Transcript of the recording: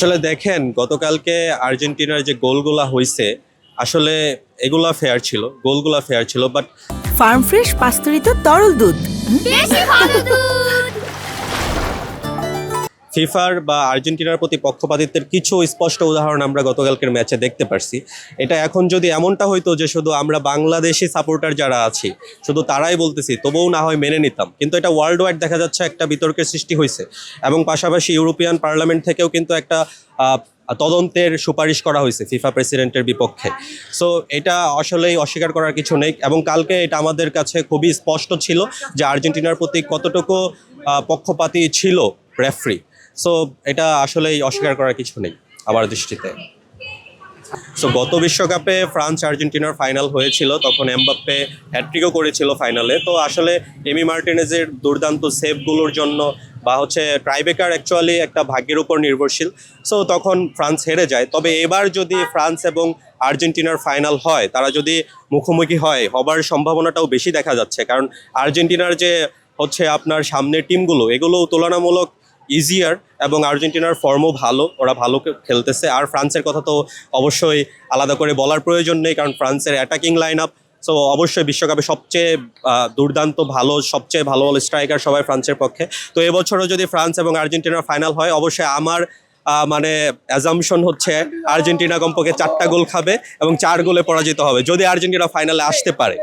আসলে দেখেন গতকালকে আর্জেন্টিনার যে গোলগুলা হইছে আসলে এগুলা ফেয়ার ছিল, গোলগুলা ফেয়ার ছিল, বাট ফার্ম ফ্রেশ পাস্তুরিত তরল দুধ। বেশি ভালো দুধ। ফিফার বা আর্জেন্টিনার প্রতি পক্ষপাতিত্বের কিছু স্পষ্ট উদাহরণ আমরা গতকালকের ম্যাচে দেখতে পারছি। এটা এখন যদি এমনটা হইতো যে শুধু আমরা বাংলাদেশি সাপোর্টার যারা আছি শুধু তারাই বলতেছি, তবুও না হয় মেনে নিতাম, কিন্তু এটা ওয়ার্ল্ড ওয়াইড দেখা যাচ্ছে একটা বিতর্কের সৃষ্টি হয়েছে এবং পাশাপাশি ইউরোপিয়ান পার্লামেন্ট থেকেও কিন্তু একটা তদন্তের সুপারিশ করা হয়েছে ফিফা প্রেসিডেন্টের বিপক্ষে। সো এটা আসলেই অস্বীকার করার কিছু নেই এবং কালকে এটা আমাদের কাছে খুবই স্পষ্ট ছিল যে আর্জেন্টিনার প্রতি কতটুকু পক্ষপাতী ছিল রেফারি। সো এটা আসলেই অস্বীকার করার কিছু নেই আমার দৃষ্টিতে। সো গত বিশ্বকাপে ফ্রান্স আর্জেন্টিনার ফাইনাল হয়েছিল, তখন এমবাপ্পে হ্যাট্রিকও করেছিল ফাইনালে। তো আসলে এমি মার্টিনেজের দুর্দান্ত সেভগুলোর জন্য বা হচ্ছে ট্রাইবেকার অ্যাকচুয়ালি একটা ভাগ্যের উপর নির্ভরশীল, সো তখন ফ্রান্স হেরে যায়। তবে এবার যদি ফ্রান্স এবং আর্জেন্টিনার ফাইনাল হয়, তারা যদি মুখোমুখি হবার সম্ভাবনাটাও বেশি দেখা যাচ্ছে, কারণ আর্জেন্টিনার যে হচ্ছে আপনার সামনের টিমগুলো এগুলো তুলনামূলক ইজিয়ার এবং আর্জেন্টিনার ফর্মও ভালো, ওরা ভালো খেলতেছে। আর ফ্রান্সের কথা তো অবশ্যই আলাদা করে বলার প্রয়োজন নেই, কারণ ফ্রান্সের অ্যাটাকিং লাইন আপ সো অবশ্যই বিশ্বকাপে সবচেয়ে দুর্দান্ত ভালো, সবচেয়ে ভালো ভালো স্ট্রাইকার সবাই ফ্রান্সের পক্ষে। তো এবছরও যদি ফ্রান্স এবং আর্জেন্টিনার ফাইনাল হয়, অবশ্যই আমার মানে অ্যাজাম্পশন হচ্ছে আর্জেন্টিনা কমপক্ষে 4টা গোল খাবে এবং 4 গোলে পরাজিত হবে যদি আর্জেন্টিনা ফাইনালে আসতে পারে।